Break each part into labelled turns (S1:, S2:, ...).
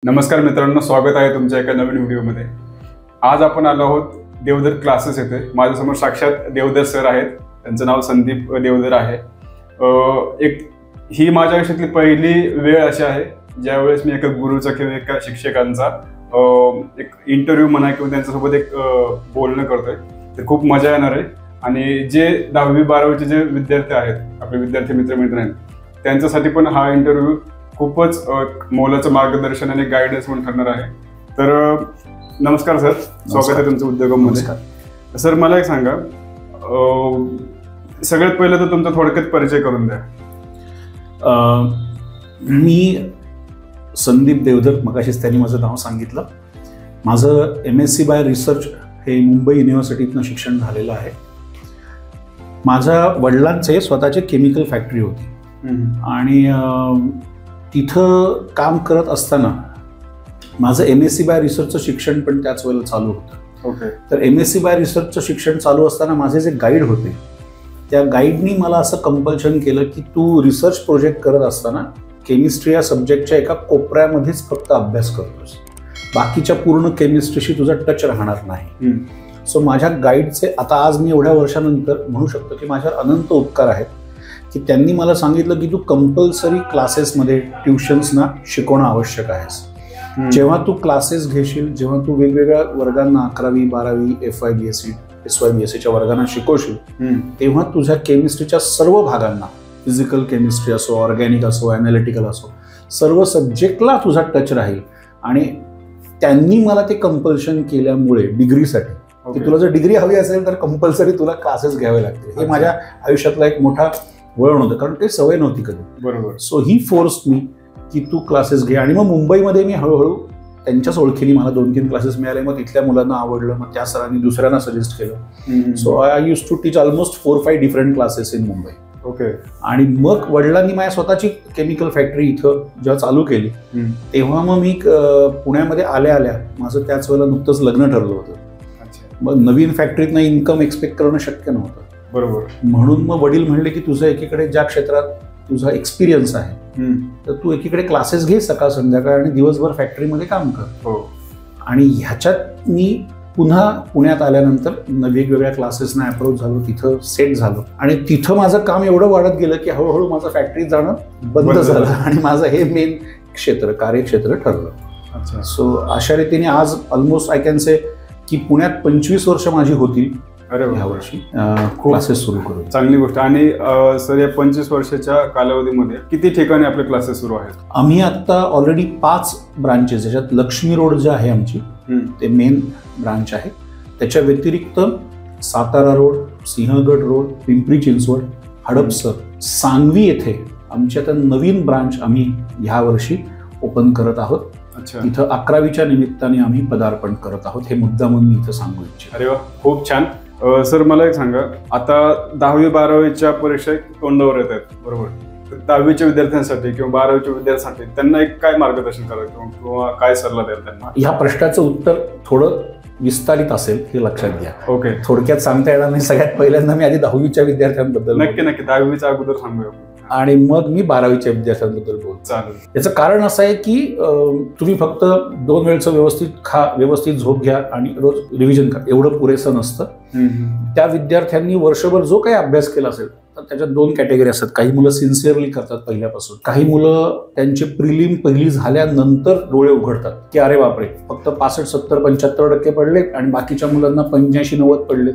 S1: नमस्कार मित्रांनो, स्वागत आहे तुमच्या एका नवीन व्हिडिओमध्ये। आज आपण आलो आहोत देवधर क्लासेस येथे। माझ्यासमोर साक्षात देवधर सर आहेत। त्यांचं नाव संदीप देवधर आहे। ही माझ्या आयुष्यातली पहिली वेळ अशी आहे ज्यावेळेस मी एका गुरुचा किंवा एका शिक्षकांचा एक इंटरव्ह्यू म्हणा किंवा त्यांच्यासोबत एक बोलणं करतोय। तर खूप मजा येणार आहे आणि जे 10वी 12वीचे जे विद्यार्थी आहेत, आपले विद्यार्थी मित्र आहेत, त्यांच्यासाठी पण हा इंटरव्ह्यू खूपच मोलाचं मार्गदर्शन आणि गायडन्स म्हणून ठरणार आहे। तर नमस्कार सर, स्वागत आहे तुमचं उद्योगामध्ये। सर मला एक सांगा, सगळ्यात पहिलं तर तुमचा थोडक्यात परिचय करून द्या।
S2: मी संदीप देवधर, मगाशीच त्यांनी माझं नाव सांगितलं। माझं MSc बाय रिसर्च हे मुंबई युनिव्हर्सिटीतनं शिक्षण झालेलं आहे। माझ्या वडिलांचे स्वतःचे केमिकल फॅक्टरी होती आणि तिथं काम करत असताना माझं MSc बाय रिसर्चचं शिक्षण पण त्याच वेळेला चालू होतं। तर MSc बाय रिसर्चचं शिक्षण चालू असताना माझे जे गाईड होते, त्या गाईडनी मला असं कंपल्शन केलं की तू रिसर्च प्रोजेक्ट करत असताना केमिस्ट्री या सब्जेक्टच्या एका कोपऱ्यामध्येच फक्त अभ्यास करतोस, बाकीच्या पूर्ण केमिस्ट्रीशी तुझा टच राहणार नाही। सो माझ्या गाईडचे आता आज मी एवढ्या वर्षानंतर म्हणू शकतो की माझ्यावर अनंत उपकार आहेत की त्यांनी मला सांगितलं की तू कंपल्सरी क्लासेसमध्ये ट्युशन्सना शिकवणं आवश्यक आहेस। जेव्हा तू क्लासेस घेशील, जेव्हा तू वेगवेगळ्या वर्गांना 11वी 12वी FY BSc वर्गांना शिकवशील, तेव्हा तुझ्या केमिस्ट्रीच्या सर्व भागांना, फिजिकल केमिस्ट्री असो, ऑर्गॅनिक असो, ॲनालिटिकल असो, सर्व सब्जेक्टला तुझा टच राहील। आणि त्यांनी मला ते कंपल्शन केल्यामुळे डिग्रीसाठी की तुला जर डिग्री हवी असेल तर कंपल्सरी तुला क्लासेस घ्यावे लागतील। हे माझ्या आयुष्यातला एक मोठा वळण होतं, कारण ते सवय नव्हती कधी।
S1: बरोबर।
S2: सो ही फोर्स मी की तू क्लासेस घे। आणि मग मुंबईमध्ये मी हळूहळू त्यांच्याच ओळखीने मला 2-3 क्लासेस मिळाले। मग तिथल्या मुलांना आवडलं, मग त्या सरांनी दुसऱ्यांना सजेस्ट केलं। So I use to teach almost 4-5 different classes in Mumbai.
S1: Okay.
S2: आणि मग वडिलांनी माझ्या स्वतःची केमिकल फॅक्टरी इथं जेव्हा चालू केली, तेव्हा मग मी पुण्यामध्ये आल्या माझं त्याच वेळेला नुकतंच लग्न ठरलं होतं। मग नवीन फॅक्टरीतनं इन्कम एक्सपेक्ट करणं शक्य नव्हतं।
S1: बरोबर।
S2: म्हणून मग वडील म्हणले की तुझं एकीकडे ज्या क्षेत्रात तुझा एक्सपिरियन्स आहे तर तू एकीकडे क्लासेस घे सकाळ संध्याकाळ आणि दिवसभर फॅक्टरीमध्ये काम कर। आणि ह्याच्यात मी पुन्हा पुण्यात आल्यानंतर वेगवेगळ्या क्लासेसना अप्रोच झालो, तिथं सेट झालो आणि तिथं माझं काम एवढं वाढत गेलं की हळूहळू माझं फॅक्टरीत जाणं बंद झालं आणि माझं हे मेन कार्यक्षेत्र ठरलं। सो अशा रीतीने आज ऑलमोस्ट आय कॅन से की पुण्यात 25 वर्ष माझी होतील ह्या वर्षी क्लासेस सुरू करू।
S1: चांगली गोष्ट। आणि सर, या 25 वर्षाच्या कालावधीमध्ये किती ठिकाणी आपले क्लासेस सुरू आहेत?
S2: आम्ही आता ऑलरेडी 5 ब्रांचेस, ज्याच्यात लक्ष्मी रोड जे आहे आमची ते मेन ब्रांच आहे। त्याच्या व्यतिरिक्त सातारा रोड, सिंहगड रोड, पिंपरी चिंचवड, हडपसर, सांगवी येथे आमची आता नवीन ब्रांच आम्ही ह्या वर्षी ओपन करत आहोत। इथं 11वीच्या निमित्ताने आम्ही पदार्पण करत आहोत। हे मुद्दा म्हणून मी इथं सांगू इच्छितो।
S1: अरे वा, खूप छान। सर मला एक सांगा, आता 10वी 12वीच्या परीक्षा तोंडावर येत आहेत, बरोबर? तर 10वीच्या विद्यार्थ्यांसाठी किंवा 12वीच्या विद्यार्थ्यांसाठी त्यांना एक काय मार्गदर्शन करावं किंवा काय सल्ला द्याल त्यांना?
S2: या प्रश्नाचं उत्तर थोडं विस्तारित असेल हे लक्षात घ्या।
S1: ओके।
S2: थोडक्यात सांगता येणार नाही। सगळ्यात पहिल्यांदा मी आधी 10वीच्या विद्यार्थ्यांबद्दल
S1: नक्की 10वीच्या अगोदर सांगूया
S2: आणि मग मी 12वीच्या विद्यार्थ्यांबद्दल बोलतो।
S1: चालेल।
S2: याचं कारण असं आहे की तुम्ही फक्त 2 वेळचं व्यवस्थित खा, व्यवस्थित झोप घ्या आणि रोज रिव्हिजन करा, एवढं पुरेसं नसतं। त्या विद्यार्थ्यांनी वर्षभर जो काही अभ्यास केला असेल तर त्याच्यात 2 कॅटेगरी असतात। काही मुलं सिन्सिअरली करतात पहिल्यापासून, काही मुलं त्यांचे प्रिलिम पहिली झाल्यानंतर डोळे उघडतात की अरे बापरे, फक्त 65, 70, 75% पडले आणि बाकीच्या मुलांना 85, 90 पडले,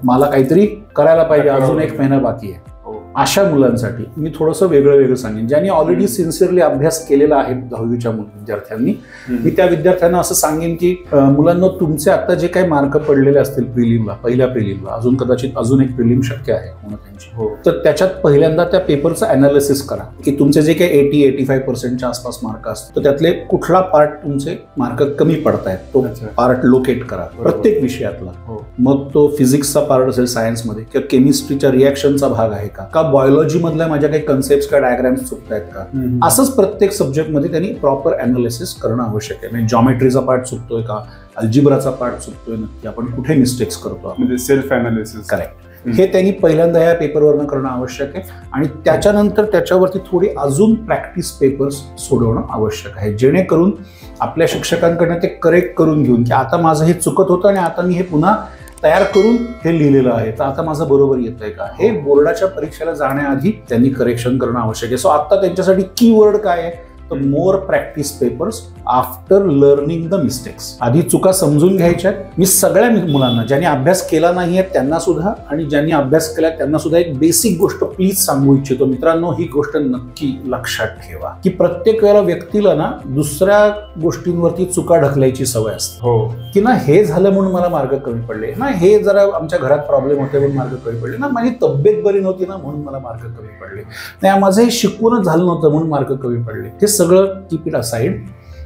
S2: मला काहीतरी करायला पाहिजे, अजून 1 महिना बाकी आहे। अशा मुलांसाठी मी थोडंसं वेगळं सांगेन। ज्यांनी ऑलरेडी सिन्सिअरली अभ्यास केलेला आहे 10वीच्या विद्यार्थ्यांनी, मी त्या विद्यार्थ्यांना असं सांगेन की मुलांना तुमचे आता जे काही मार्क पडलेले असतील प्रिलिमला, पहिल्या प्रिलिमला, अजून कदाचित अजून एक प्रिलिम शक्य आहे होणं त्यांची, तर त्याच्यात पहिल्यांदा त्या पेपरचं अनालिसिस करा की तुमचे जे काही 80-85% आसपास मार्क असतात तर त्यातले कुठला पार्ट तुमचे मार्क कमी पडतायत, तो पार्ट लोकेट करा प्रत्येक विषयातला। मग तो फिजिक्सचा पार्ट असेल सायन्समध्ये, किंवा केमिस्ट्रीच्या रिॲक्शनचा भाग आहे का, बायोलॉजी मधल्या माझ्या काही कन्सेप्ट का डायग्राम्स चुकत आहेत का, असंच प्रत्येक सब्जेक्टमध्ये त्यांनी प्रॉपर अनालिसिस करणं आवश्यक आहे। म्हणजे जॉमेट्रीचा पार्ट चुकतोय का, अल्जिब्राचा पार्ट चुकतोय नक्की, आपण कुठे मिस्टेक्स करतो,
S1: म्हणजे सेल्फ अनालिसिस।
S2: करेक्ट। हे त्यांनी पहिल्यांदा या पेपरवरनं करणं आवश्यक आहे आणि त्याच्यानंतर त्याच्यावरती थोडी अजून प्रॅक्टिस पेपर्स सोडवणं आवश्यक आहे, जेणेकरून आपल्या शिक्षकांकडनं ते करेक्ट करून घेऊन की आता माझं हे चुकत होतं आणि आता मी हे पुन्हा तयार करून हे लिहिलेलं आहे, तर आता माझं बरोबर येत आहे का, हे बोर्डाच्या परीक्षेला जाण्याआधी त्यांनी करेक्शन करणं आवश्यक आहे. सो आता त्यांच्यासाठी कीवर्ड काय आहे, तर more practice papers after learning the mistakes. आधी चुका समजून घ्यायच्या. मी सगळ्या मुलांना, ज्यांनी अभ्यास केला नाहीये त्यांना सुद्धा आणि ज्यांनी अभ्यास केला त्यांना सुद्धा एक बेसिक गोष्ट प्लीज सांगू इच्छितो. मित्रांनो, ही गोष्ट नक्की लक्षात ठेवा की प्रत्येक वेळेला व्यक्तीला ना दुसऱ्या गोष्टींवरती चुका ढकलायची सवय असते.
S1: हो,
S2: की ना हे झालं म्हणून मला मार्क कमी पडले, ना हे जरा आमच्या घरात प्रॉब्लेम होते म्हणून मार्क कमी पडले, ना माझी तब्येत बरी नव्हती ना म्हणून मला मार्क कमी पडले, नाही माझं हे शिकवूनच झालं नव्हतं म्हणून मार्क कमी पडले. हे सगळं कीप इट असाइड.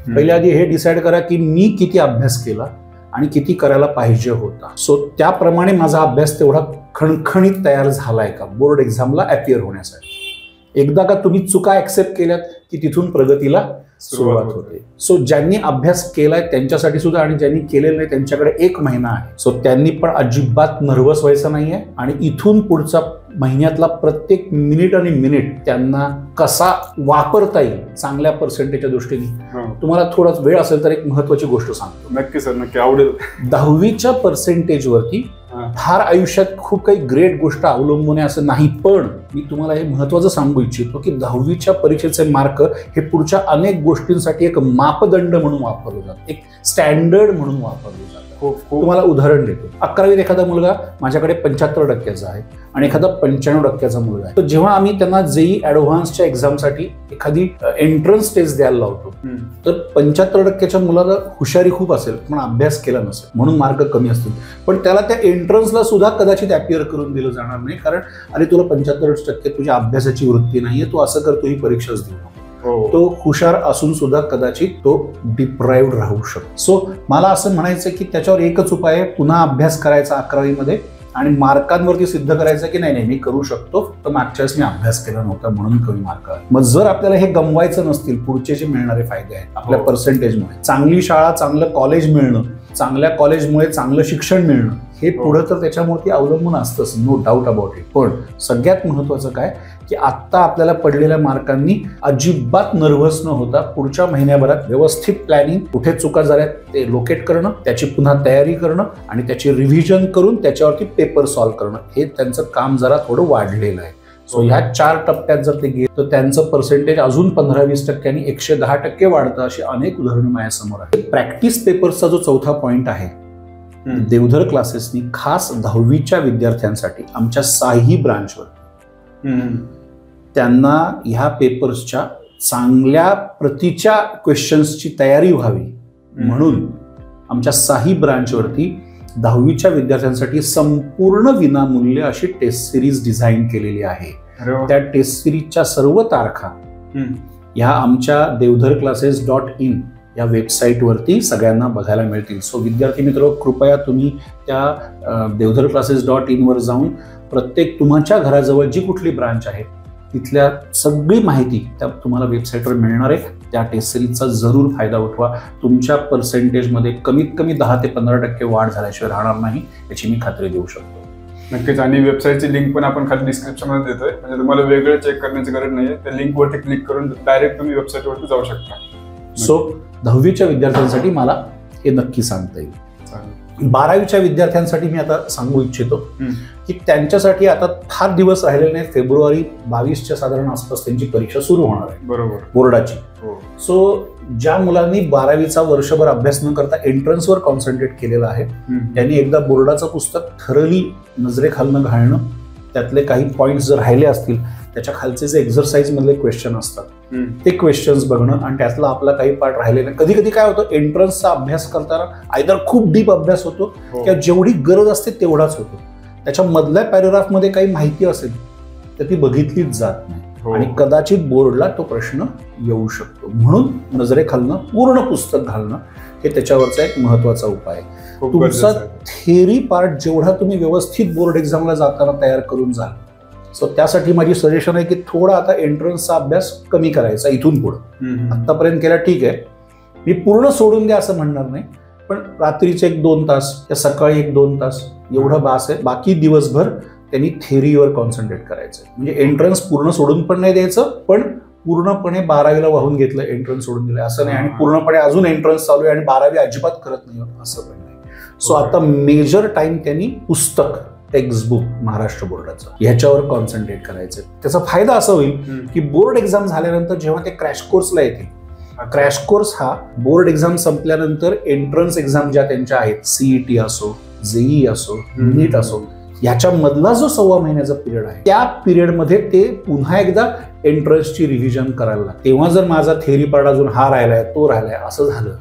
S2: पहिल्या आधी हे डिसाईड करा की मी किती अभ्यास केला आणि किती करायला पाहिजे होता. सो त्याप्रमाणे माझा अभ्यास तेवढा खणखणीत तयार झालाय का बोर्ड एक्झामला अपिअर होण्यासाठी. एकदा का तुम्ही चुका ऍक्सेप्ट केल्यात की तिथून प्रगतीला सुरुवात होते. सो ज्यांनी अभ्यास केलाय त्यांच्यासाठी सुद्धा आणि ज्यांनी केलेलं नाही त्यांच्याकडे 1 महिना आहे. सो त्यांनी पण अजिबात नर्वस व्हायचं नाहीये आणि इथून पुढचा महिन्यातला प्रत्येक मिनिट आणि मिनिट त्यांना कसा वापरता येईल चांगल्या पर्सेंटेजच्या दृष्टीने. तुम्हाला थोडाच वेळ असेल तर एक महत्वाची गोष्ट सांगतो.
S1: नक्की सर, नक्की आवडेल.
S2: 10वीच्या पर्सेंटेजवरती फार आयुष्यात खूप काही ग्रेट गोष्ट अवलंबून आहे असं नाही, पण मी तुम्हाला हे महत्वाचं सांगू इच्छितो की 10वीच्या परीक्षेचे मार्क हे पुढच्या अनेक गोष्टींसाठी एक मापदंड म्हणून वापरले जातात, एक स्टँडर्ड म्हणून वापरले जातात. तुम्हाला उदाहरण देतो. 11वीत एखादा मुलगा माझ्याकडे 75% आहे आणि एखादा 95% मुलगा आहे, तर जेव्हा आम्ही त्यांना जेई ऍडव्हान्सच्या एक्झामसाठी एखादी एंट्रन्स टेस्ट द्यायला लावतो तर 75%च्या मुलाला हुशारी खूप असेल पण अभ्यास केला नसेल म्हणून मार्क कमी असतील, पण त्याला त्या एंट्रन्सला सुद्धा कदाचित अपिअर करून दिलं जाणार नाही, कारण अरे तुला 75% तुझ्या अभ्यासाची वृत्ती नाहीये, तू असं कर, तू ही परीक्षाच देऊ. तो हुशार असून सुद्धा कदाचित तो डिप्राइव्ड राहू शकतो. सो मला असं म्हणायचं की त्याच्यावर एकच उपाय आहे, पुन्हा अभ्यास करायचा 11वीमध्ये आणि मार्कांवरती सिद्ध करायचं की नाही मी करू शकतो, तर मागच्या वेळेस मी अभ्यास केला नव्हता म्हणून कमी मार्क आले. मग जर आपल्याला हे गमवायचं नसतील, पुढचे जे मिळणारे फायदे आहेत आपल्या पर्सेंटेजमुळे, चांगली शाळा, चांगलं कॉलेज मिळणं, चांगल्या कॉलेजमुळे चांगलं शिक्षण मिळणं, हे पुढं तर त्याच्यावरती अवलंबून असतंच, नो डाऊट अबाउट इट. पण सगळ्यात महत्वाचं काय की आत्ता आपल्याला पडलेल्या मार्कांनी अजिबात नर्व्हस न होता पुढच्या महिन्याभरात व्यवस्थित प्लॅनिंग, कुठे चुका झाल्या ते लोकेट करणं, त्याची पुन्हा तयारी करणं आणि त्याची रिव्हिजन करून त्याच्यावरती पेपर सॉल्व्ह करणं, हे त्यांचं काम जरा थोडं वाढलेलं आहे. सो ह्या 4 टप्प्यात जर ते गेले तर त्यांचं पर्सेंटेज अजून 15-20% 110% वाढतं. अशी अनेक उदाहरणं माझ्यासमोर आहेत. प्रॅक्टिस पेपर्सचा जो 4था पॉइंट आहे, देवधर क्लासेसनी खास 10वीच्या विद्यार्थ्यांसाठी आमच्या 6ही ब्रांचवर त्यांना ह्या पेपर्सच्या चांगल्या प्रतीच्या क्वेश्चन्सची तयारी व्हावी म्हणून आमच्या 6ही ब्रांचवरती 10वीच्या विद्यार्थ्यांसाठी संपूर्ण विनामूल्य अशी टेस्ट सिरीज डिझाईन केलेली आहे. त्या टेस्ट सिरीजच्या सर्व तारखा ह्या आमच्या deodharclasses.in या वेबसाईटवरती सगळ्यांना बघायला मिळतील. सो विद्यार्थी मित्र, कृपया तुम्ही त्या deodharclasses.in वर जाऊन प्रत्येक तुमच्या घराजवळ जी कुठली ब्रांच आहे तिथल्या सगळी माहिती त्या तुम्हाला वेबसाईटवर मिळणार आहे. त्या टेस्ट सिरीजचा जरूर फायदा उठवा. तुमच्या पर्सेंटेजमध्ये कमीत कमी 10 ते 15% वाढ झाल्याशिवाय राहणार नाही याची मी खात्री देऊ शकतो.
S1: नक्कीच. आणि वेबसाईटची लिंक पण आपण खाली डिस्क्रिप्शनमध्ये देतोय, म्हणजे तुम्हाला वेगळं चेक करण्याची गरज नाहीये. त्या लिंकवरती क्लिक करून डायरेक्ट तुम्ही वेबसाईटवरती जाऊ शकता.
S2: सो 10वीच्या विद्यार्थ्यांसाठी मला हे नक्की सांगता येईल. 12वीच्या विद्यार्थ्यांसाठी मी आता सांगू इच्छितो की त्यांच्यासाठी आता फार दिवस राहिलेले नाही. फेब्रुवारी 22च्या साधारण आसपास त्यांची परीक्षा सुरू होणार आहे, बरोबर, बोर्डाची. सो ज्या मुलांनी 12वीचा वर्षभर अभ्यास न करता एंट्रन्सवर कॉन्सन्ट्रेट केलेला आहे त्यांनी एकदा बोर्डाचं पुस्तक थरली नजरेखालनं घालणं, त्यातले काही पॉइंट्स जर राहिले असतील त्याच्या खालचे जे एक्झरसाइज मधले क्वेश्चन असतात ते क्वेश्चन्स बघणं आणि त्यातला आपला काही पार्ट राहिलेला. कधी कधी काय होतं, एंट्रन्सचा अभ्यास करताना आयदर खूप डीप अभ्यास होतो किंवा जेवढी गरज असते तेवढाच होतो. त्याच्या मधल्या पॅरेग्राफमध्ये काही माहिती असेल तर ती बघितलीच जात नाही आणि कदाचित बोर्डला तो प्रश्न येऊ शकतो. म्हणून नजरेखालनं पूर्ण पुस्तक घालणं हे त्याच्यावरचा एक महत्वाचा उपाय आहे. तुमचा थेअरी पार्ट जेवढा तुम्ही व्यवस्थित बोर्ड एक्झामला जाताना तयार करून जाल, सो त्यासाठी माझी सजेशन आहे की थोडा आता एंट्रन्सचा अभ्यास कमी करायचा इथून पुढे. आतापर्यंत केला ठीक आहे, मी पूर्ण सोडून द्या असं म्हणणार नाही, पण रात्रीचे 1-2 तास या सकाळी 1-2 तास एवढं बास आहे. बाकी दिवसभर त्यांनी थेअरीवर कॉन्सन्ट्रेट करायचं. म्हणजे एंट्रन्स पूर्ण सोडून पण नाही द्यायचं, पण पूर्णपणे 12वीला वाहून घेतलं, एंट्रन्स सोडून दिलं असं नाही, आणि पूर्णपणे अजून एंट्रन्स चालू आहे आणि 12वी अजिबात करत नाही असं पण नाही. सो आता मेजर टाइम त्यांनी पुस्तक, टेक्स्टबुक महाराष्ट्र बोर्डाचं ह्याच्यावर कॉन्सन्ट्रेट करायचं. त्याचा फायदा असा होईल की बोर्ड एक्झाम झाल्यानंतर जेव्हा ते क्रॅश कोर्सला येतील, क्रॅश कोर्स हा बोर्ड एक्झाम संपल्यानंतर एंट्रन्स एक्झाम ज्या त्यांच्या आहेत, सीईटी असो, जेई असो, नीट असो, याच्या मधला जो 1.25 महिन्याचा पिरियड आहे, त्या पिरियडमध्ये ते पुन्हा एकदा एंट्रन्सची रिव्हिजन करायला लागतं. तेव्हा जर माझा थेअरी पार्ट अजून हा राहिलाय, तो राहिलाय असं झालं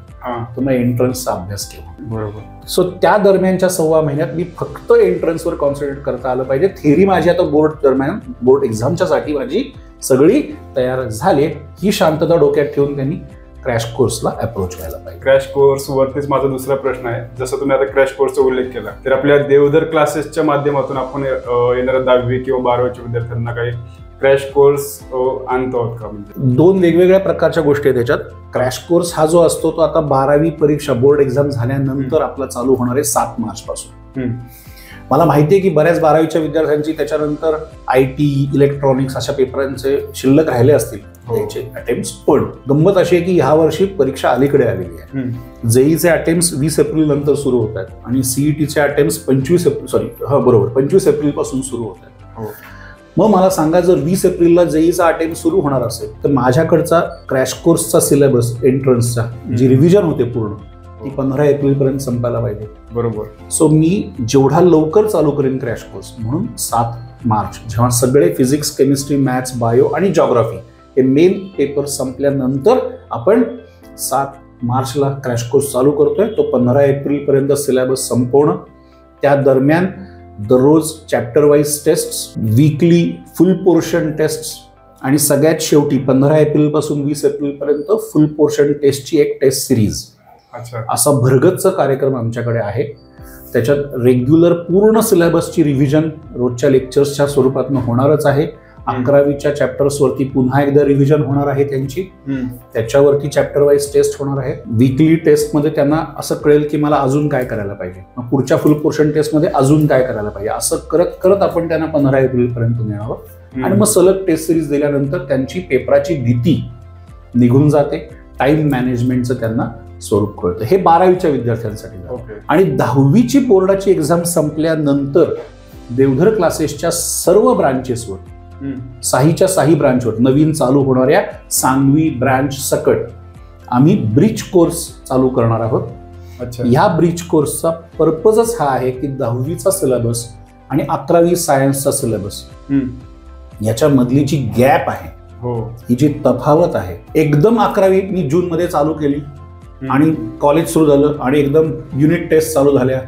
S2: तर मग एंट्रन्सचा अभ्यास केला.
S1: बरोबर.
S2: सो त्या दरम्यानच्या 1.25 महिन्यात मी फक्त एंट्रन्सवर कॉन्सन्ट्रेट करता आलं पाहिजे. थेअरी माझी आता बोर्ड दरम्यान, बोर्ड एक्झामच्या साठी माझी सगळी तयार झाली. ही शांतता डोक्यात ठेवून त्यांनी क्रॅश कोर्सला अप्रोच व्हायला पाहिजे.
S1: क्रॅश कोर्स वरतीच माझा दुसरा प्रश्न आहे. जसं तुम्ही आता क्रॅश कोर्सचा उल्लेख केला, तर आपल्या देवधर क्लासेसच्या माध्यमातून आपण येणाऱ्या 10वी किंवा 12वीच्या विद्यार्थ्यांना काही क्रॅश कोर्स आणतो का? म्हणजे
S2: 2 वेगवेगळ्या प्रकारच्या गोष्टी आहेत त्याच्यात. क्रॅश कोर्स हा जो असतो तो आता 12वी परीक्षा, बोर्ड एक्झाम झाल्यानंतर आपला चालू होणार आहे 7 मार्च पासून. मला माहिती आहे की बऱ्याच 12वीच्या विद्यार्थ्यांची त्याच्यानंतर IT, इलेक्ट्रॉनिक्स अशा पेपरांचे शिल्लक राहिले असतील त्याचे अटेम्प्ट्स. पण गंमत अशी आहे की ह्या वर्षी परीक्षा अलीकडे आलेली आहे. जेईचे अटेम्प्ट्स 20 एप्रिल नंतर सुरू होत आहेत आणि सीईटीचे अटेम्प्ट्स 25 एप्रिल पासून सुरू होत आहेत. मग मला सांगा, जर 20 एप्रिलला जेईचा अटेम्प्ट सुरू होणार असेल तर माझ्याकडचा क्रॅश कोर्सचा सिलेबस, एंट्रन्सचा जी रिव्हिजन होते पूर्ण, ती 15 एप्रिल पर्यंत संपायला पाहिजे.
S1: बरोबर.
S2: सो मी जेवढा लवकर चालू करेन क्रॅश कोर्स, म्हणून 7 मार्च जेव्हा सगळे फिजिक्स, केमिस्ट्री, मॅथ्स, बायो आणि जॉग्राफी हे मेन पेपर संपल्यानंतर आपण 7 मार्चला क्रॅश कोर्स चालू करतोय. तो 15 एप्रिल पर्यंत सिलेबस संपवणं. त्या दरम्यान दररोज chapter wise test, weekly full portion test, आणि सगळ्यात शेवटी 15 एप्रिल पासून 20 एप्रिल पर्यंत फुल पोर्शन टेस्टची एक टेस्ट सिरीज. असा भरगतचा कार्यक्रम आमच्याकडे आहे. त्याच्यात रेग्युलर पूर्ण सिलेबसची रिव्हिजन रोजच्या लेक्चर्सच्या स्वरूपात होणारच आहे. 11वीच्या चॅप्टर्सवरती पुन्हा एकदा रिव्हिजन होणार आहे त्यांची. त्याच्यावरती चॅप्टर वाईज टेस्ट होणार आहे. वीकली टेस्टमध्ये त्यांना असं कळेल की मला अजून काय करायला पाहिजे, मग पुढच्या फुल पोर्शन टेस्टमध्ये अजून काय करायला पाहिजे, असं करत करत आपण त्यांना 15 एप्रिल पर्यंत नेणार. आणि मग सलग टेस्ट सिरीज दिल्यानंतर त्यांची पेपराची भीती निघून जाते. टाइम मॅनेजमेंटचं त्यांना स्वरूप कळतं. हे 12वीच्या विद्यार्थ्यांसाठी. आणि 10वीची बोर्डाची एक्झाम संपल्यानंतर देवधर क्लासेसच्या सर्व ब्रांचेसवर, 6च्या 6 ब्रांचवर, नवीन चालू होणाऱ्या सांगवी ब्रांच सकट आम्ही ब्रिज कोर्स चालू करणार आहोत. ह्या ब्रिज कोर्सचा पर्पजच हा आहे की 10वीचा सिलेबस आणि 11वी सायन्सचा सिलेबस याच्या मधली जी गॅप आहे, ही जी तफावत आहे, एकदम 11वी मी जून मध्ये चालू केली आणि कॉलेज सुरू झालं आणि एकदम युनिट टेस्ट चालू झाल्या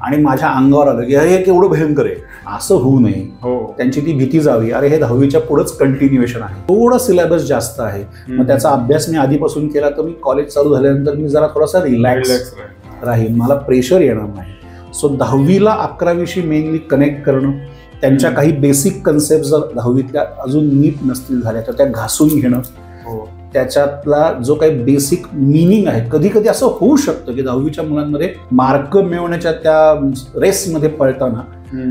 S2: आणि माझ्या अंगावर आलं की अरे केवढं भयंकर आहे, असं होऊ नये. त्यांची ती भीती जावी, अरे हे 10वीच्या पुढेच कंटिन्युएशन आहे, थोडं सिलेबस जास्त आहे, मग त्याचा अभ्यास मी आधीपासून केला तर मी कॉलेज चालू झाल्यानंतर मी जरा थोडासा रिलॅक्स राहील, मला प्रेशर येणार नाही. सो 10वीला 11वीशी मेनली कनेक्ट करणं, त्यांच्या काही बेसिक कन्सेप्ट जर 10वीतल्या अजून नीट नसतील झाल्या तर त्या घासून घेणं, त्याच्यातला जो काही बेसिक मिनिंग आहे. कधी कधी असं होऊ शकतं की 10वीच्या मुलांमध्ये मार्क मिळवण्याच्या त्या रेसमध्ये पळताना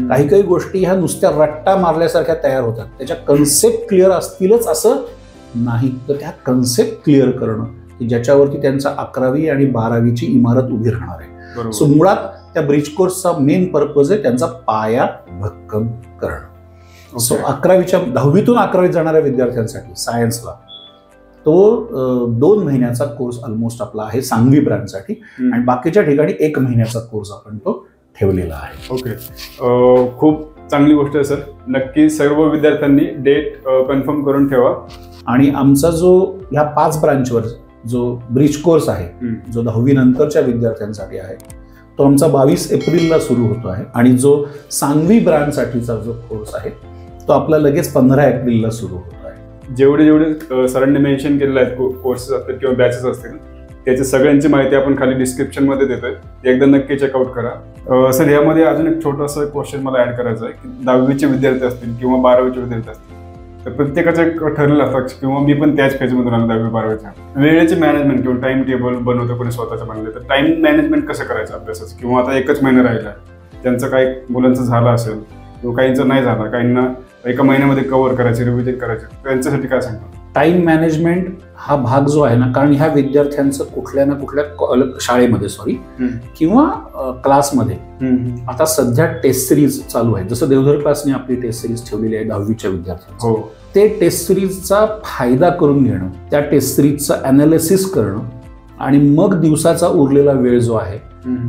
S2: काही काही गोष्टी ह्या नुसत्या रट्टा मारल्यासारख्या तयार होतात. त्याच्या कन्सेप्ट क्लिअर असतीलच असं नाही, तर त्या कन्सेप्ट क्लिअर करणं की ज्याच्यावरती त्यांचा 11वी आणि 12वीची इमारत उभी राहणार आहे. सो मुळात त्या ब्रिज कोर्सचा मेन पर्पज आहे त्यांचा पाया भक्कम करणं. सो 10वीतून 11वीत जाणाऱ्या विद्यार्थ्यांसाठी सायन्सला तो 2 महिन्याचा कोर्स ऑलमोस्ट आपला आहे सांगवी ब्रांचसाठी, आणि बाकीच्या ठिकाणी 1 महिन्याचा कोर्स आपण तो ठेवलेला आहे.
S1: ओके, खूप चांगली गोष्ट आहे सर. नक्की सर्व विद्यार्थ्यांनी डेट कन्फर्म करून ठेवा.
S2: आणि आमचा जो ह्या 5 ब्रांचवर जो ब्रिज कोर्स आहे, जो 10वी नंतरच्या विद्यार्थ्यांसाठी आहे, तो आमचा 22 एप्रिलला सुरू होतो आहे. आणि जो सांगवी ब्रांचसाठीचा जो कोर्स आहे तो आपला लगेच 15 एप्रिलला सुरू होतो आहे.
S1: जेवढे सरांनी मेन्शन केलेले आहेत कोर्सेस असतील किंवा बॅचेस असतील, त्याची सगळ्यांची माहिती आपण खाली डिस्क्रिप्शन मध्ये देतोय, एकदा नक्की चेकआउट करा. सर, यामध्ये अजून एक छोटासा क्वेश्चन मला ऍड करायचा आहे की 10वीचे विद्यार्थी असतील किंवा 12वीचे विद्यार्थी असतील, तर प्रत्येकाचं एक ठरलेलं असतं, किंवा मी पण त्याच फेजमधून आलो 10वी 12वीच्या, वेळेचे मॅनेजमेंट किंवा टाइम टेबल बनवतो कोणी स्वतःचं बनले, तर टाइम मॅनेजमेंट कसं करायचं अभ्यासाचं, किंवा आता 1च महिना राहिला, त्यांचं काही मुलांचं झालं असेल किंवा काहींचं नाही झालं, काहींना 1 महिन्यामध्ये कव्हर करायचे, रिव्हिजन करायचे, त्यांच्यासाठी काय सांगतो?
S2: टाइम मॅनेजमेंट हा भाग जो आहे ना, कारण ह्या विद्यार्थ्यांचं कुठल्या ना कुठल्या शाळेमध्ये किंवा क्लासमध्ये आता सध्या टेस्ट सिरीज चालू आहे. जसं देवधर क्लासने आपली टेस्ट सिरीज ठेवलेली आहे 10वीच्या विद्यार्थ्यांची. ते टेस्ट सिरीजचा फायदा करून घेणं, त्या टेस्ट सिरीजचं अनालिसिस करणं आणि मग दिवसाचा उरलेला वेळ जो आहे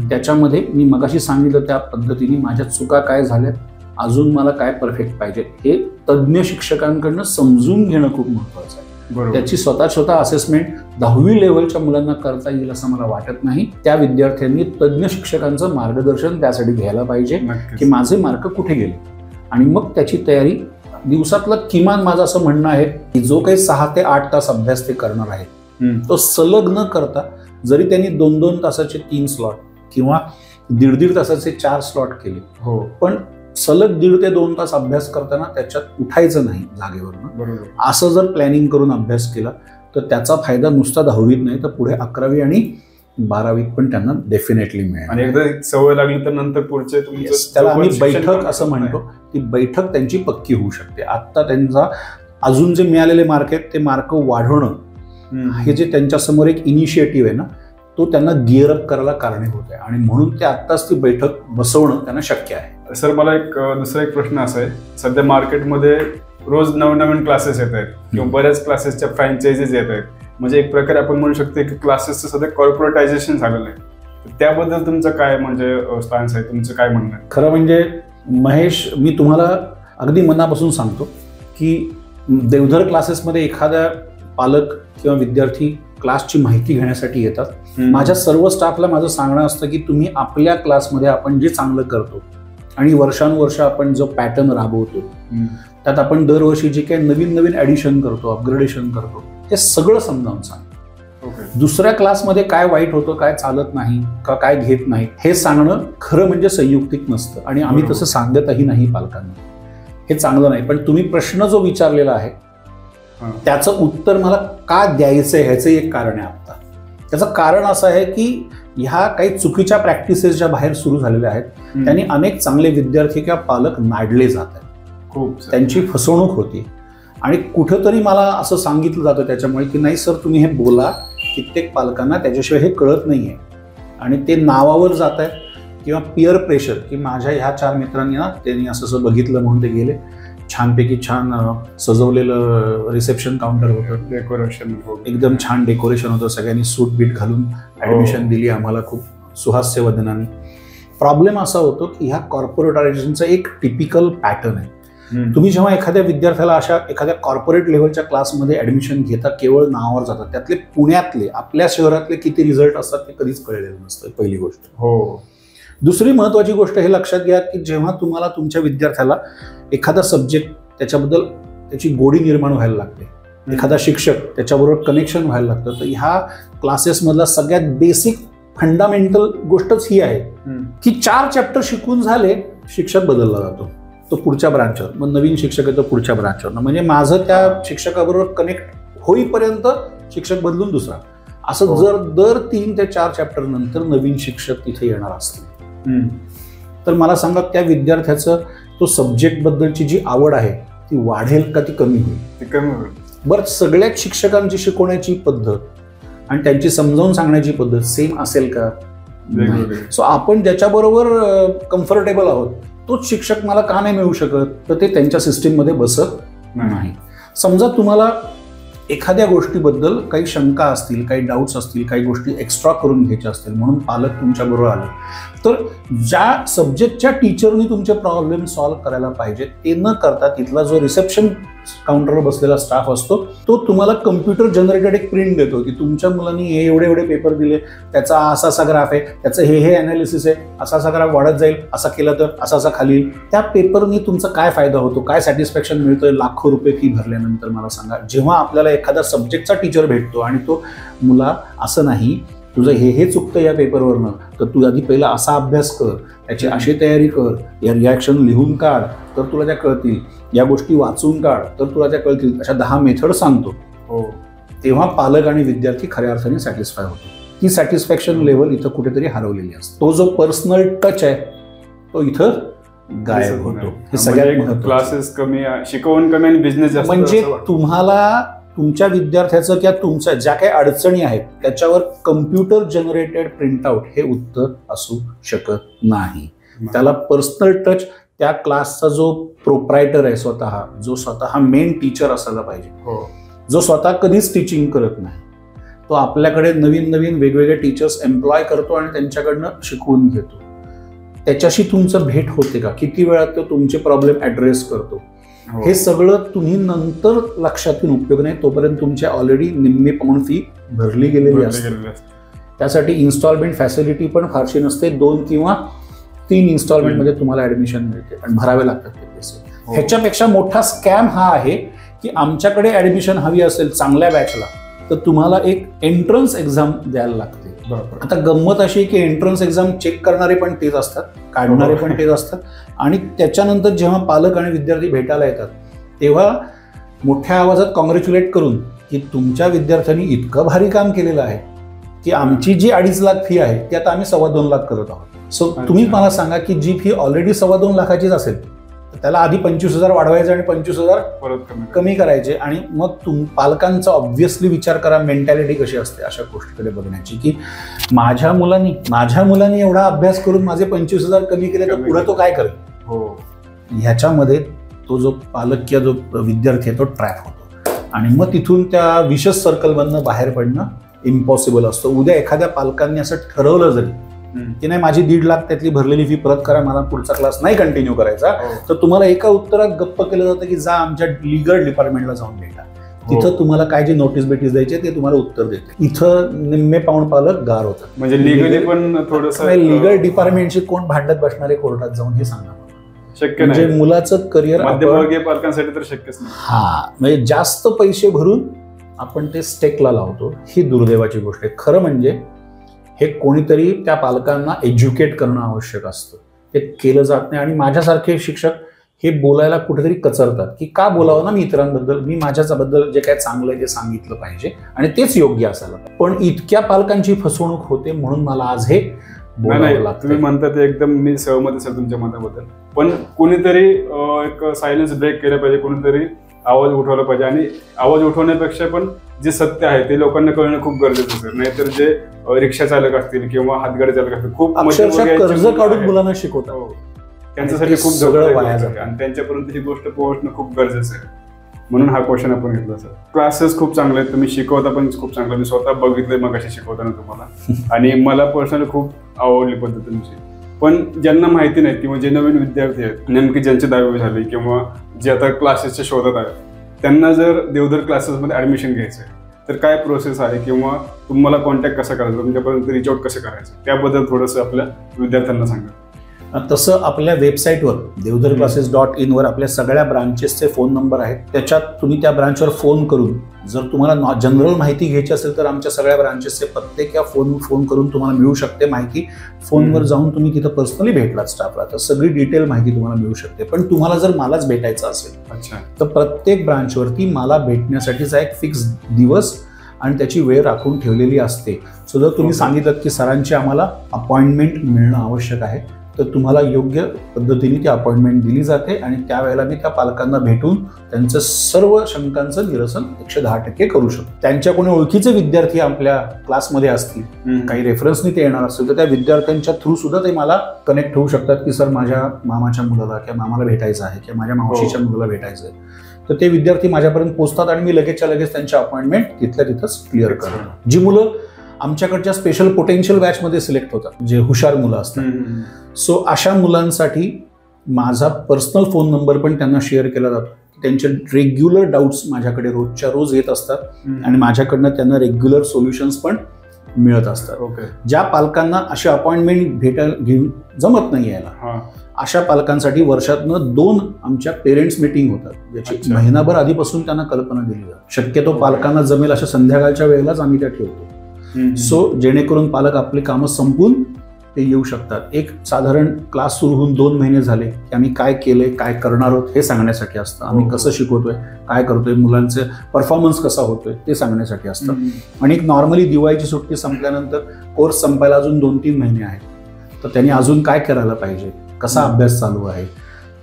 S2: त्याच्यामध्ये मी मगाशी सांगितलं त्या पद्धतीने माझ्या चुका काय झाल्यात, अजून मला काय परफेक्ट पाहिजे हे तज्ज्ञ शिक्षकांकडनं समजून घेणं खूप महत्वाचं आहे. त्याची स्वतः असेसमेंट 10वी लेव्हलच्या मुलांना करता येईल असं मला वाटत नाही. त्या विद्यार्थ्यांनी तज्ज्ञ शिक्षकांचं मार्गदर्शन त्यासाठी घ्यायला पाहिजे की माझे मार्क कुठे गेले, आणि मग त्याची तयारी दिवसातलं किमान माझं असं म्हणणं आहे की जो काही 6 ते 8 तास अभ्यास ते करणार आहेत तो सलग न करता जरी त्यांनी 2-2 तासाचे 3 स्लॉट किंवा 1.5 तासाचे 4 स्लॉट केले, पण सलग 1.5 ते 2 तास अभ्यास करताना त्याच्यात उठायचं नाही जागेवरनं. असं जर प्लॅनिंग करून अभ्यास केला तर त्याचा फायदा नुसता 10वीत नाही तर पुढे 11वी आणि 12वीत पण त्यांना डेफिनेटली मिळेल.
S1: आणि एकदा सवय लागली तर नंतर पुढचे
S2: त्याला आम्ही बैठक असं म्हणतो, ती बैठक त्यांची पक्की होऊ शकते. आता त्यांचा अजून जे मिळालेले मार्क आहेत ते मार्क वाढवणं हे जे त्यांच्यासमोर एक इनिशिएटिव्ह आहे ना, तो त्यांना गिअर अप करायला कारणीभूत आहे आणि म्हणून ते आत्ताच ती बैठक बसवणं त्यांना शक्य आहे.
S1: सर, मला दुसरा एक प्रश्न असा आहे, सध्या मार्केटमध्ये रोज नवनवीन क्लासेस येत आहेत किंवा बऱ्याच क्लासेसच्या फ्रँचायझीज येत आहेत. म्हणजे एक प्रकारे आपण म्हणू शकतो की क्लासेसचं सध्या कॉर्पोरेटायझेशन झालेलं आहे. त्याबद्दल तुमचं काय म्हणजे स्टान्स आहे, तुमचं काय म्हणणं आहे?
S2: खरं म्हणजे महेश, मी तुम्हाला अगदी मनापासून सांगतो की देवधर क्लासेसमध्ये एखाद्या पालक किंवा विद्यार्थी क्लासची माहिती घेण्यासाठी येतात. माझ्या सर्व स्टाफला माझं सांगणं असतं की तुम्ही आपल्या क्लासमध्ये आपण जे चांगलं करतो आणि वर्षानुवर्ष आपण जो पॅटर्न राबवतो त्यात आपण दरवर्षी जे काही नवीन ऍडिशन करतो, अपग्रेडेशन करतो, हे सगळं समजावून सांगतो. दुसऱ्या क्लासमध्ये काय वाईट होतं, काय चालत नाही का, काय घेत नाही हे सांगणं खरं म्हणजे संयुक्तिक नसतं आणि आम्ही तसं सांगतही नाही पालकांना. हे चांगलं नाही. पण तुम्ही प्रश्न जो विचारलेला आहे त्याचं उत्तर मला का द्यायचं आहे ह्याचं एक कारण आहे. आता त्याचं कारण असं आहे की ह्या काही चुकीच्या प्रॅक्टिसेस ज्या बाहेर सुरू झालेल्या आहेत त्यांनी अनेक चांगले विद्यार्थी किंवा पालक नाडले जात आहेत. खूप त्यांची फसवणूक होती आणि कुठंतरी मला असं सांगितलं जातं त्याच्यामुळे की नाही सर तुम्ही हे बोला, कित्येक पालकांना त्याच्याशिवाय हे कळत नाहीये आणि ते नावावर जात आहेत किंवा पिअर प्रेशर की माझ्या ह्या 4 मित्रांनी ना त्यांनी असं बघितलं म्हणून ते गेले. छानपैकी छान सजवलेलं रिसेप्शन काउंटर होतं,
S1: डेकोरेशन
S2: एकदम छान डेकोरेशन होतं, सगळ्यांनी सूट बीट घालून ऍडमिशन दिली आम्हाला खूप सुहास्य वदनाने. प्रॉब्लेम असा होतो की ह्या कॉर्पोरेटायझेशनचं एक टिपिकल पॅटर्न आहे. तुम्ही जेव्हा एखाद्या विद्यार्थ्याला अशा एखाद्या कॉर्पोरेट लेव्हलच्या क्लासमध्ये ऍडमिशन घेता, केवळ नावावर जातात, त्यातले पुण्यातले आपल्या शहरातले किती रिझल्ट असतात ते कधीच कळलेलं नसतं, पहिली गोष्ट. दुसरी महत्वाची गोष्ट हे लक्षात घ्या की जेव्हा तुम्हाला तुमच्या विद्यार्थ्याला एखादा सब्जेक्ट त्याच्याबद्दल त्याची गोडी निर्माण व्हायला लागते, एखादा शिक्षक त्याच्याबरोबर कनेक्शन व्हायला लागतं, तर ह्या क्लासेसमधला सगळ्यात बेसिक फंडामेंटल गोष्टच ही आहे की 4 चॅप्टर शिकून झाले, शिक्षक बदलला जातो, तो पुढच्या ब्रांचवर, मग नवीन शिक्षक येतो पुढच्या ब्रांचवर. म्हणजे माझं त्या शिक्षकाबरोबर कनेक्ट होईपर्यंत शिक्षक बदलून दुसरा, असं जर दर 3 ते 4 चॅप्टर नंतर नवीन शिक्षक तिथे येणार असतील तर मला सांगा त्या विद्यार्थ्याचं तो सब्जेक्ट बद्दलची जी आवड आहे ती वाढेल का ती कमी होईल?
S1: ती कमी होईल.
S2: बरं, सगळ्याच शिक्षकांची शिकवण्याची पद्धत आणि त्यांची समजावून सांगण्याची पद्धत सेम असेल का? सो आपण ज्याच्याबरोबर कम्फर्टेबल आहोत तोच शिक्षक मला का नाही मिळू शकत, तर ते त्यांच्या सिस्टीममध्ये बसत नाही. समजा तुम्हाला एखाद्या गोष्टीबद्दल काही शंका असतील, काही डाऊट्स असतील, काही गोष्टी एक्स्ट्रा करून घ्यायच्या असतील म्हणून पालक तुमच्याबरोबर आले, तर ज्या सब्जेक्टच्या टीचरनी तुमचे प्रॉब्लेम सॉल्व्ह करायला पाहिजे ते न करता तिथला जो रिसेप्शन काउंटरवर बसलेला स्टाफ असतो तो तुम्हाला कम्प्युटर जनरेटेड एक प्रिंट देतो की तुमच्या मुलांनी हे एवढे पेपर दिले, त्याचा असा ग्राफ आहे, त्याचं हे अनालिसिस आहे, असा ग्राफ वाढत जाईल, असा केला तर असा खाली येईल. त्या पेपरनी तुमचा काय फायदा होतो, काय सॅटिस्फॅक्शन मिळतोय लाखो रुपये फी भरल्यानंतर? मला सांगा. जेव्हा आपल्याला एखादा सब्जेक्टचा टीचर भेटतो आणि तो मुला असं नाही तुझं हे चुकतं या पेपरवरनं, तर तू आधी पहिला असा अभ्यास कर, त्याची अशी तयारी कर, या रिॲक्शन लिहून काढ तर तुला त्या कळतील, या गोष्टी वाचून काढ तर तुला त्या कळतील, अशा 10 मेथड सांगतो, तेव्हा पालक आणि विद्यार्थी खऱ्या अर्थाने सॅटिस्फाय होतो. ती सॅटिस्फॅक्शन लेव्हल इथं कुठेतरी हरवलेली असते. तो जो पर्सनल टच आहे तो इथं गायब होतो. हे सगळ्यात
S1: क्लासेस कमी, शिकवण कमी आणि बिझनेस जास्त.
S2: म्हणजे तुम्हाला तुमच्या विद्यार्थ्याचं किंवा तुमच्या ज्या काही अडचणी आहेत त्याच्यावर कम्प्युटर जनरेटेड प्रिंटआउट हे उत्तर असू शकत नाही. त्याला पर्सनल टच त्या क्लासचा जो प्रोप्रायटर आहे स्वतः, जो स्वतः मेन टीचर असायला पाहिजे, जो स्वतः कधीच टीचिंग करत नाही, तो आपल्याकडे नवीन नवीन वेगवेगळे टीचर्स एम्प्लॉय करतो आणि त्यांच्याकडनं शिकवून घेतो. त्याच्याशी तुमचं भेट होते का, किती वेळात तो तुमचे प्रॉब्लेम ऍड्रेस करतो, हे सगळं तुम्ही नंतर लक्षात घेऊन उपयोग नाही, तोपर्यंत तुमच्या ऑलरेडी निम्मे पाऊण फी भरली गेलेली असते. त्यासाठी इन्स्टॉलमेंट फॅसिलिटी पण फारशी नसते, 2 किंवा 3 इन्स्टॉलमेंट मध्ये तुम्हाला ऍडमिशन मिळते आणि भरावे लागतात ते पैसे. ह्याच्यापेक्षा मोठा स्कॅम हा आहे की आमच्याकडे ऍडमिशन हवी असेल चांगल्या बॅचला तर तुम्हाला एक एंट्रन्स एक्झाम द्यायला लागते. आता गंमत अशी की एंट्रन्स एक्झाम चेक करणारे पण तेच असतात, काढणारे पण तेच असतात, आणि त्याच्यानंतर जेव्हा पालक आणि विद्यार्थी भेटायला येतात तेव्हा मोठ्या आवाजात कॉंग्रॅच्युलेट करून की तुमच्या विद्यार्थ्यांनी इतकं भारी काम केलेलं आहे की आमची जी 2.5 लाख फी आहे ती आता आम्ही 2.25 लाख करत आहोत. सो तुम्ही मला सांगा की जी फी ऑलरेडी 2.25 लाखाचीच असेल तर त्याला आधी 25,000 वाढवायचे आणि 25,000 परत कमी करायचे, आणि मग पालकांचा ऑब्व्हियसली विचार करा मेंटॅलिटी कशी असते अशा गोष्टीकडे बघण्याची की माझ्या मुलांनी एवढा अभ्यास करून माझे 25,000 कमी केले तर पुढे तो काय करेल. ह्याच्यामध्ये तो जो पालक किंवा जो विद्यार्थी आहे तो ट्रॅप होतो आणि मग तिथून त्या विशेष सर्कलमधनं बाहेर पडणं इम्पॉसिबल असतं. उद्या एखाद्या पालकांनी असं ठरवलं जरी की नाही माझी 1.5 लाख त्यातली भरलेली फी परत करा, मला पुढचा क्लास नाही कंटिन्यू करायचा, तर तुम्हाला एका उत्तरात गप्प केलं जातं की जा आमच्या लीगल डिपार्टमेंटला जाऊन भेटा, तिथं तुम्हाला काय जे नोटीस द्यायचे ते तुम्हाला उत्तर देते. इथं निम्मे पाऊण पालक गार होतात.
S1: म्हणजे लीगली पण थोडंसं
S2: लीगल डिपार्टमेंटशी कोण भांडत बसणारे कोर्टात जाऊन हे सांगा.
S1: शक्य
S2: म्हणजे मुलाचं करिअर
S1: मध्यमवर्गीय पालकांसाठी तर शक्यच नाही.
S2: म्हणजे जास्त पैसे भरून आपण ते स्टेकला लावतो, ही दुर्दैवाची गोष्ट आहे. खरं म्हणजे हे कोणीतरी त्या पालकांना एज्युकेट करणं आवश्यक असतं, ते केलं जात नाही. आणि माझ्यासारखे शिक्षक हे बोलायला कुठेतरी कचरतात की का बोलावं ना मी इतरांबद्दल, मी माझ्याबद्दल जे काय चांगलं आहे ते सांगितलं पाहिजे आणि तेच योग्य असायला पाहिजे. पण इतक्या पालकांची फसवणूक होते म्हणून मला आज हे बोलावं लागतं.
S1: तुम्ही म्हणता ते एकदम मी सहमत असेल तुमच्या मताबद्दल, पण कोणीतरी एक सायलेन्स ब्रेक केलं पाहिजे, कोणीतरी आवाज उठवला पाहिजे. आणि आवाज उठवण्यापेक्षा पण जे सत्य आहे ते लोकांना कळणं खूप गरजेचं असेल. नाहीतर जे रिक्षा चालक असतील किंवा हातगाडी चालक असतील खूप
S2: कर्ज काढून मुलांना शिकवतात,
S1: त्यांच्यासाठी खूप सगळं वाया जातं आणि त्यांच्यापर्यंत ही गोष्ट पोहोचणं खूप गरजेचं आहे. म्हणून हा क्वेश्चन आपण घेतला सर. क्लासेस खूप चांगले आहेत, तुम्ही शिकवता पण खूप चांगलं, मी स्वतः बघितलंय मग अशी शिकवताना तुम्हाला, आणि मला पर्सनली खूप आवडली पद्धत तुमची. पण ज्यांना माहिती नाही किंवा जे नवीन विद्यार्थी आहेत, नेमकी ज्यांची 10वी झाली किंवा जे आता क्लासेसच्या शोधात आहेत, त्यांना जर देवधर क्लासेसमध्ये ऍडमिशन घ्यायचं आहे तर काय प्रोसेस आहे किंवा तुम्हाला कॉन्टॅक्ट कसा करायचा, तुमच्यापर्यंत रिच आउट कसं करायचं, त्याबद्दल थोडंसं आपल्या विद्यार्थ्यांना सांगा.
S2: तसं आपल्या वेबसाईटवर devdharclasses.in वर आपल्या सगळ्या ब्रांचेसचे फोन नंबर आहेत. त्याच्यात तुम्ही त्या ब्रांचवर फोन करून जर तुम्हाला जनरल माहिती घ्यायची असेल तर आमच्या सगळ्या ब्रांचेसचे पत्ते किंवा फोन करून तुम्हाला मिळू शकते माहिती. फोनवर जाऊन तुम्ही तिथं पर्सनली भेटलात स्टाफला तर सगळी डिटेल माहिती तुम्हाला मिळू शकते. पण तुम्हाला जर मलाच भेटायचं असेल तर प्रत्येक ब्रांचवरती मला भेटण्यासाठीचा एक फिक्स दिवस आणि त्याची वेळ राखून ठेवलेली असते. सो जर तुम्ही सांगितलं की सरांची आम्हाला अपॉइंटमेंट मिळणं आवश्यक आहे तर तुम्हाला योग्य पद्धतीने ती अपॉइंटमेंट दिली जाते आणि त्यावेळेला मी त्या पालकांना भेटून त्यांचं सर्व शंकांचं निरसन 110% करू शकतो. त्यांच्या कोणी ओळखीचे विद्यार्थी आपल्या क्लासमध्ये असतील, काही रेफरन्सनी ते येणार असतील तर त्या विद्यार्थ्यांच्या थ्रू सुद्धा ते मला कनेक्ट होऊ शकतात की सर माझ्या मामाच्या मुलाला किंवा मामाला भेटायचं आहे किंवा माझ्या मावशीच्या मुलाला भेटायचं आहे. तर ते विद्यार्थी माझ्यापर्यंत पोहोचतात आणि मी लगेचच्या लगेच त्यांच्या अपॉइंटमेंट तिथल्या तिथंच क्लिअर करतो. जी मुलं आमच्याकडच्या स्पेशल पोटेन्शियल बॅचमध्ये सिलेक्ट होतात, जे हुशार मुलं असतात, सो अशा मुलांसाठी माझा पर्सनल फोन नंबर पण त्यांना शेअर केला जातो. त्यांचे रेग्युलर डाऊट्स माझ्याकडे रोजच्या रोज येत असतात आणि माझ्याकडनं त्यांना रेग्युलर सोल्युशन्स पण मिळत असतात. ज्या पालकांना अशी अपॉइंटमेंट घेऊन जमत नाही यायला, अशा पालकांसाठी वर्षातनं 2 आमच्या पेरेंट्स मीटिंग होतात, ज्याची महिनाभर आधीपासून त्यांना कल्पना दिली जाते. शक्यतो पालकांना जमेल अशा संध्याकाळच्या वेळेलाच आम्ही त्या ठेवतो. सो जेणेकरून पालक आपली कामं संपून ते येऊ शकतात. एक साधारण क्लास सुरू होऊन 2 महिने झाले की आम्ही काय केलंय, काय करणार आहोत हे सांगण्यासाठी असतं. आम्ही कसं शिकवतोय, काय करतोय, मुलांचे परफॉर्मन्स कसा होतोय ते सांगण्यासाठी असतं. आणि एक नॉर्मली दिवाळीची सुट्टी संपल्यानंतर कोर्स संपायला अजून 2-3 महिने आहेत, तर त्यांनी अजून काय करायला पाहिजे, कसा अभ्यास चालू आहे.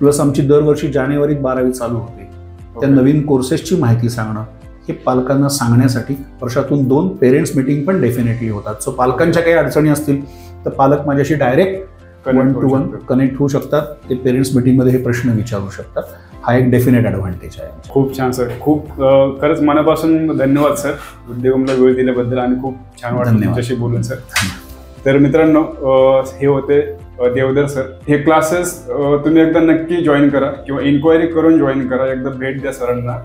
S2: प्लस आमची दरवर्षी जानेवारीत 12वी चालू होते, त्या नवीन कोर्सेसची माहिती सांगणं, हे पालकांना सांगण्यासाठी वर्षातून 2 पेरेंट्स मीटिंग पण डेफिनेटली होतात. सो पालकांच्या काही अडचणी असतील तर पालक माझ्याशी डायरेक्ट 1 to 1 कनेक्ट होऊ शकतात. ते पेरेंट्स मीटिंगमध्ये हे प्रश्न विचारू शकतात. हा एक डेफिनेट ॲडव्हान्टेज आहे.
S1: खूप छान सर. खूप खरंच मनापासून धन्यवाद सर, उद्योगमला वेळ दिल्याबद्दल आणि खूप छान वाटलं तुमच्याशी बोलून सर. तर मित्रांनो, हे होते देवधर सर. हे क्लासेस तुम्ही एकदा नक्की जॉईन करा किंवा इन्क्वायरी करून जॉईन करा. एकदा भेट द्या सरांना.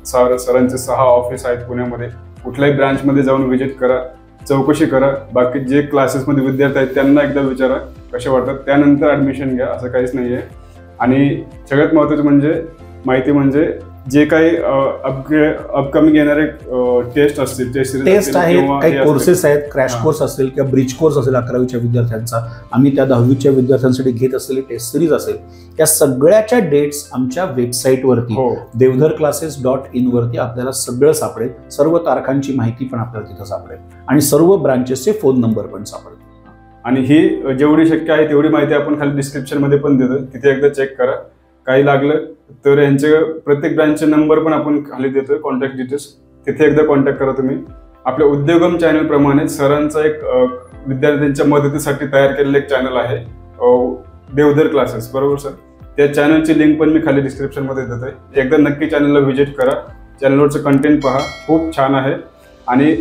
S1: सरांचे 6 ऑफिस आहेत पुण्यामध्ये. कुठल्याही ब्रांचमध्ये जाऊन व्हिजिट करा, चौकशी करा. बाकी जे क्लासेसमध्ये विद्यार्थी आहेत त्यांना एकदा विचारा कसे वाटतात, त्यानंतर ॲडमिशन घ्या. असं काहीच नाही आहे. आणि सगळ्यात महत्त्वाचं म्हणजे माहिती म्हणजे जे काही अपकमिंग येणारे टेस्ट असतील,
S2: टेस्ट आहेत, काही कोर्सेस आहेत, क्रॅश कोर्स असेल किंवा ब्रिज कोर्स असेल 11वीच्या विद्यार्थ्यांचा, आम्ही त्या 10वीच्या विद्यार्थ्यांसाठी घेत असलेली टेस्ट सिरीज असेल, त्या सगळ्याच्या डेट्स आमच्या वेबसाईटवरती devdharclasses.in वरती आपल्याला सगळं सापडेल. सर्व तारखांची माहिती पण आपल्याला तिथं सापडेल आणि सर्व ब्रांचेसचे फोन नंबर पण सापडेल.
S1: आणि ही जेवढी शक्य आहे तेवढी माहिती आपण खाली डिस्क्रिप्शनमध्ये पण देतो, तिथे एकदा चेक करा. काही लागलं तर यांचे प्रत्येक ब्रँचचे नंबर पण आपण खाली देतोय, कॉन्टॅक्ट डिटेल्स, तिथे एकदा कॉन्टॅक्ट करा तुम्ही. आपल्या उद्योगम चॅनल प्रमाणे सरांचा एक विद्यार्थ्यांच्या मदतीसाठी तयार केलेलं एक चॅनल आहे, देवधर क्लासेस, बरोबर सर? त्या चॅनलची लिंक पण मी खाली डिस्क्रिप्शनमध्ये देतोय. एकदा नक्की चॅनलला व्हिजिट करा, चॅनलवरचं कंटेंट पहा, खूप छान आहे. आणि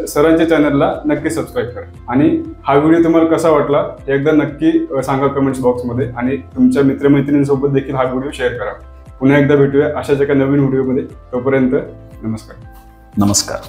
S1: सरांच्या चॅनलला नक्की सबस्क्राईब करा. आणि हा व्हिडिओ तुम्हाला कसा वाटला एकदा नक्की सांगा कमेंट्स बॉक्समध्ये. आणि तुमच्या मित्रमैत्रिणींसोबत देखील हा व्हिडिओ शेअर करा. पुन्हा एकदा भेटूया अशाच एका नवीन व्हिडिओमध्ये. तोपर्यंत नमस्कार.